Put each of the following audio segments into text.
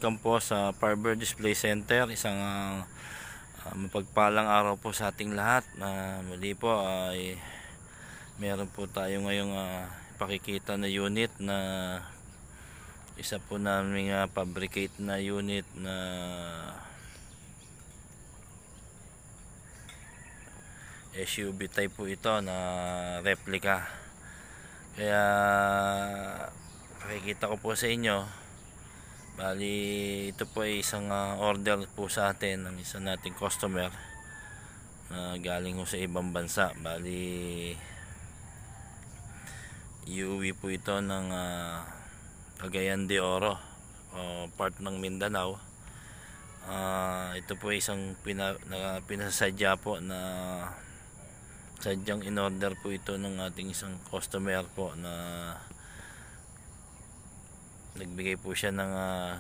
welcome po sa Farber Display Center. Isang mapagpalang araw po sa ating lahat. Muli po ay meron po tayo ngayong ipakikita na unit na isa po naming fabricate na unit na SUV type po ito na replica. Kaya pakikita ko po sa inyo. Bali, ito po ay isang order po sa atin ng isa nating customer na galing po sa ibang bansa. Bali, iuwi po ito ng Cagayan de Oro o part ng Mindanao. Ito po ay isang pinasadya po na sadyang in order po ito ng ating isang customer po na nagbigay po siya ng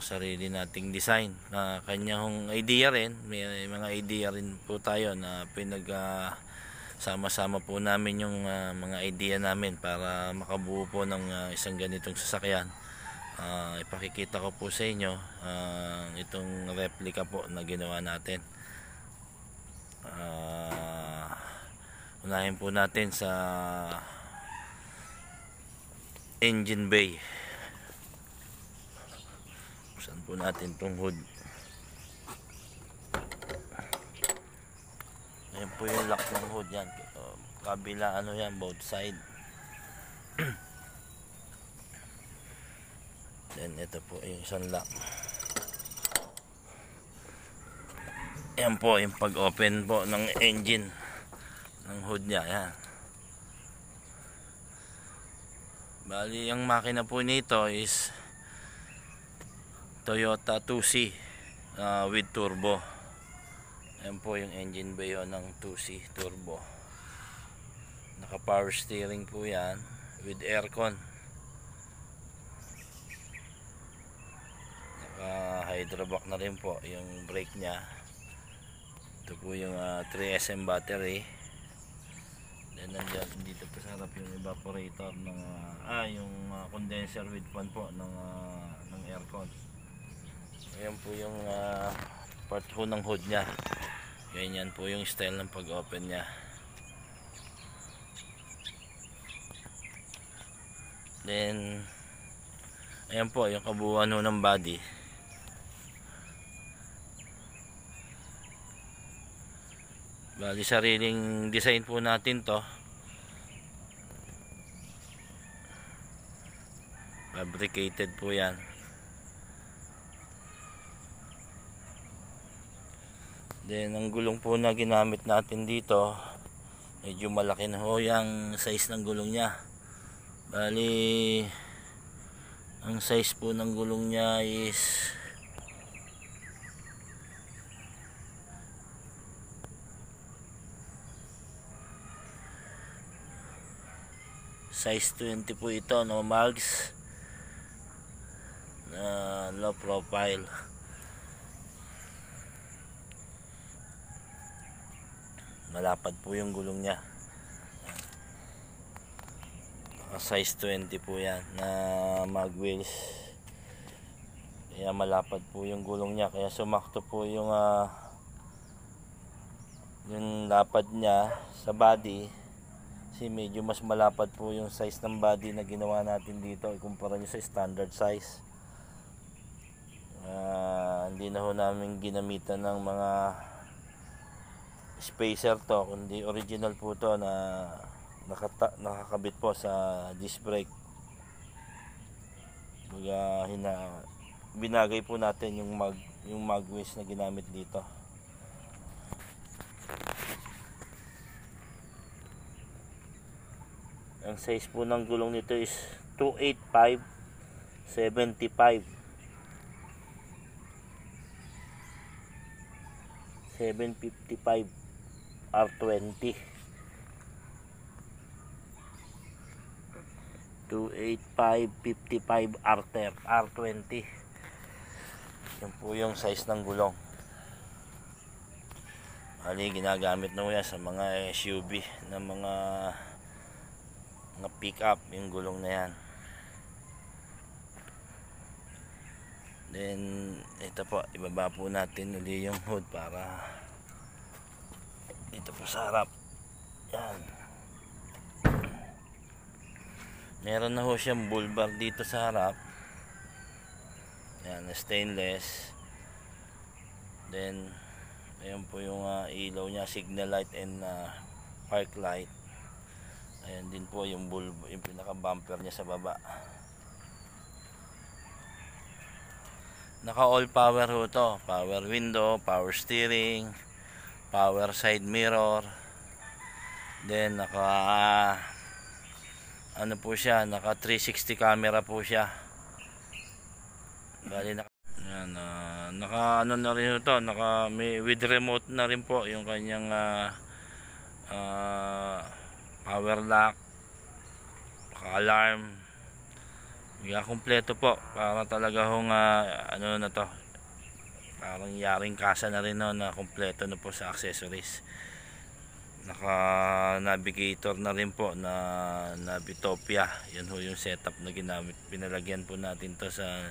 sarili nating design na kanyang idea rin. May mga idea rin po tayo na sama-sama po namin yung mga idea namin para makabuo po ng isang ganitong sasakyan. Ipakikita ko po sa inyo itong replica po na ginawa natin. Unahin po natin sa engine bay. Buksan po natin itong hood. Ayan po yung lock ng hood yan. Kabila yan, both side. Then ito po yung isang lock. Ayan po yung pag open po ng engine ng hood nya. Ayan. Bali yung makina po nito is Toyota 2C with turbo. Ayan po yung engine bay ng 2C turbo. Naka power steering po yan with aircon. Naka hydrovac na rin po yung brake nya. Ito po yung 3SM battery. Then nandiyan dito po sa harap yung evaporator ng yung condenser with fan po ng aircon. Ayan po yung part po ng hood nya. Ganyan po yung style ng pag-open nya. Then ayan po yung kabuuan ng body. Bali sariling design po natin to. Fabricated po yan. Then ang gulong po na ginamit natin dito, medyo malaki na ho yung size ng gulong nya. Bali ang size po ng gulong nya is size 20 po ito, no mags na low profile. Malapad po yung gulong nya. Size 20 po yan na mag wheels. Kaya malapad po yung gulong nya. Kaya sumakto po yung lapad nya sa body. Kasi medyo mas malapad po yung size ng body na ginawa natin dito ikumpara nyo sa standard size. Hindi na ho namin ginamitan ng mga spacer to, kundi original po to na nakakabit po sa disc brake. Binagay po natin yung mag wheels na ginamit dito. Ang size po ng gulong nito is 285/75 755 R20. 285/55 R20. Yan po yung size ng gulong. Bali ginagamit na yan sa mga SUV na mga pick up yung gulong na yan. Then ito po, ibaba po natin uli yung hood para dito po sa harap. Yan. Meron na ho siyang bull bar dito sa harap. Yan, stainless. Then ayan po yung ilaw niya, signal light and park light. Ayan din po yung yung pinaka bumper niya sa baba. Naka all power ho to, power window, power steering, power side mirror. Then naka ano po siya, naka 360 camera po siya. Bali naka ano na rin ito, naka with remote na rin po yung kanyang power lock, naka alarm. Kompleto po para talaga hong ano na to, parang yaring kasa na rin no, na kompleto na po sa accessories. Naka navigator na rin po na Navitopia. Yan ho yung setup na ginamit, pinalagyan po natin to sa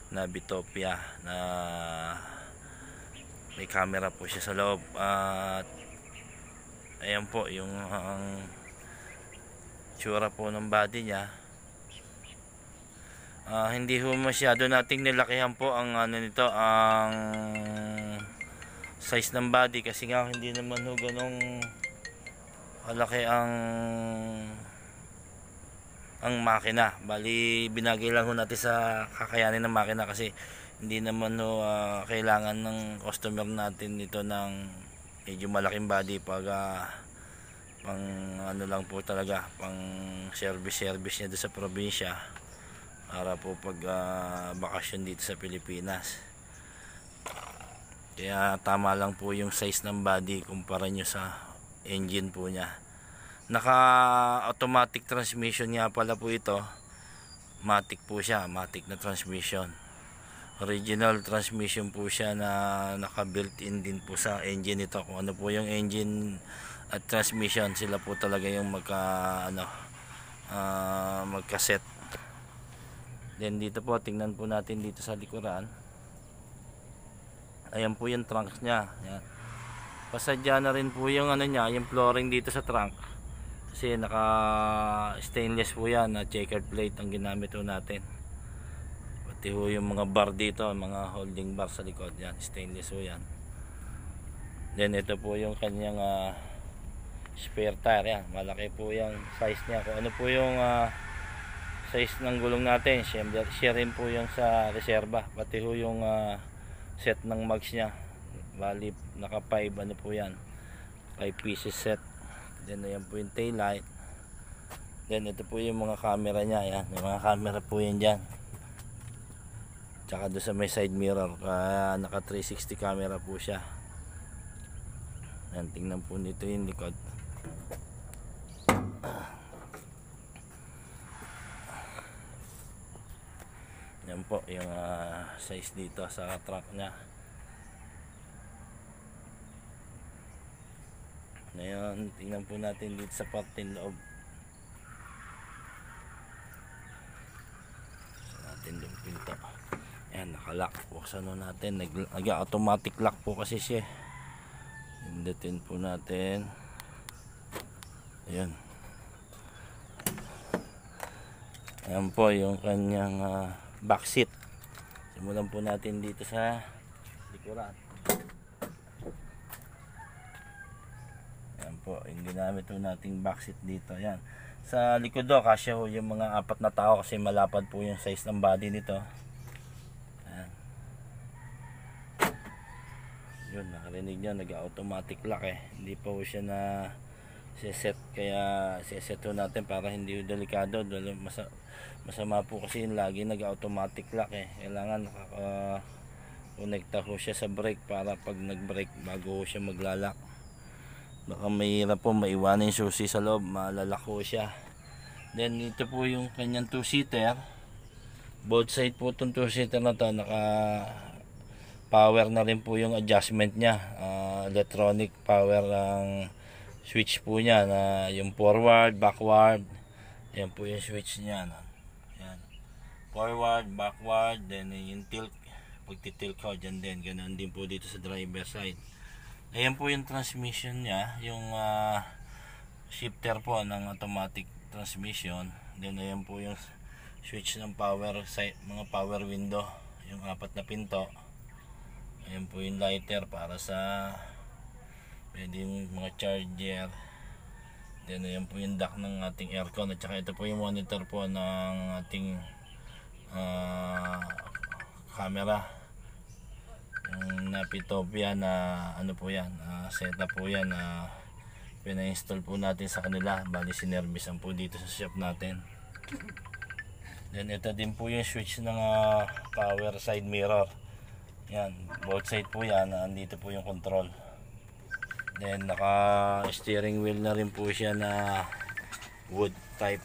Navitopia na may camera po siya sa loob. At ayan po yung tsura po ng body niya. Hindi ho masyado nating nilakihan po ang ano nito, ang size ng body, kasi nga hindi naman ho ganong kalaki ang makina. Bali binagay lang ho natin sa kakayanin ng makina, kasi hindi naman ho kailangan ng customer natin nito ng medyo malaking body pag pang ano lang po talaga, pang service niya doon sa probinsya, para po pag bakasyon dito sa Pilipinas. Kaya tama lang po yung size ng body kumpara nyo sa engine po niya. Naka automatic transmission nga pala po ito. Matic po siya, matic na transmission. Original transmission po siya na naka built in din po sa engine ito. Kung ano po yung engine at transmission, sila po talaga yung magkaset. Then dito po, tingnan po natin dito sa likuran. Ayan po yung trunks niya. Ayan. Pasadya na rin po yung ano niya, yung flooring dito sa trunk. Kasi naka stainless po yan, na checkered plate ang ginamit po natin. Pati po yung mga bar dito, mga holding bar sa likod, yan, stainless po yan. Then ito po yung kanyang spare tire, yan. Malaki po yung size niya. Kung ano po yung size ng gulong natin, share rin po yung sa reserva, pati ho yung set ng mags nya. Bali naka 5 ano po yan, 5 pieces set. Then ayan po yung tail light. Then ito po yung mga camera nya, yan, yung mga camera po yan dyan, tsaka doon sa may side mirror, kaya naka 360 camera po siya. Yan, tingnan po nito yung likod. Yan po yung size dito sa truck nya. Ngayon, tingnan po natin dito sa parting loob. Natin yung pinto. Ayan, nakalock. Buksan natin. Nag-automatic lock po kasi siya. Hindutin po natin. Ayan. Ayan po yung kanyang back seat. Simulan po natin dito sa likuran. Ayan po, yung ginamit po nating back seat dito. Ayan. Sa likod do, kasya ho yung mga 4 na tao, kasi malapad po yung size ng body nito. Ayan. Yun, nakarinig nyo, nag-automatic lock hindi pa po siya na set, kaya set ho natin para hindi delikado. Masama po kasi yung lagi nag-automatic lock kailangan naka-connecta ho siya sa brake, para pag nag-brake bago ho siya maglalak. Baka mahirap po maiwanan yung susi sa loob, malalak ho siya. Then ito po yung kanyang 2-seater. Both side po itong 2-seater na to, naka power na rin po yung adjustment nya, electronic power ang switch po niya, na yung forward, backward. Ayan po yung switch niya. Ayan. Forward, backward, then yung tilt pagtitil ko dyan din, ganoon din po dito sa driver side. Ayan po yung transmission niya, yung shifter po ng automatic transmission. Then ayan po yung switch ng power side, mga power window, yung 4 na pinto. Ayan po yung lighter para sa pwedeng mga charger. Then ayan po yung dock ng ating aircon, at saka ito po yung monitor po ng ating camera, yung Napitopia na ano po yan, setup po yan, pina-install po natin sa kanila, bali sinervisan po dito sa shop natin. Then ito din po yung switch ng power side mirror, yan, both side po yan, andito po yung control. Then naka steering wheel na rin po siya na wood type.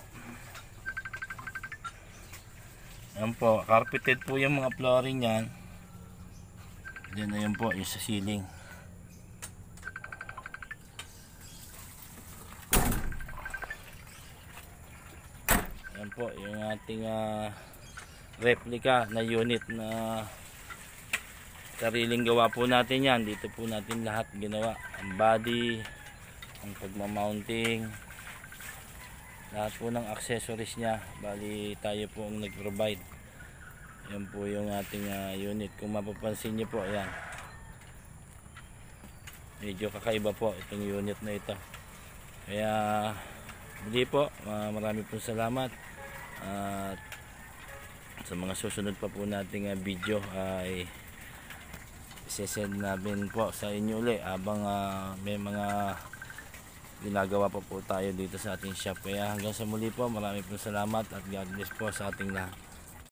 Ayan po, carpeted po yung mga flooring yan. Then ayan po yung sa ceiling. Ayan po yung ating replica na unit na sariling gawa po natin yan. Dito po natin lahat ginawa, ang body, ang pagmamounting, lahat po ng accessories nya, bali tayo po ang nag-provide. Yan po yung ating unit. Kung mapapansin nyo po, ayan, medyo kakaiba po itong unit na ito. Kaya hindi po, marami pong salamat. At sa mga susunod pa po nating video ay isesend namin po sa inyo ulit habang may mga ginagawa pa po tayo dito sa ating shop. Kaya hanggang sa muli po, marami pong salamat at God bless po sa ating lahat.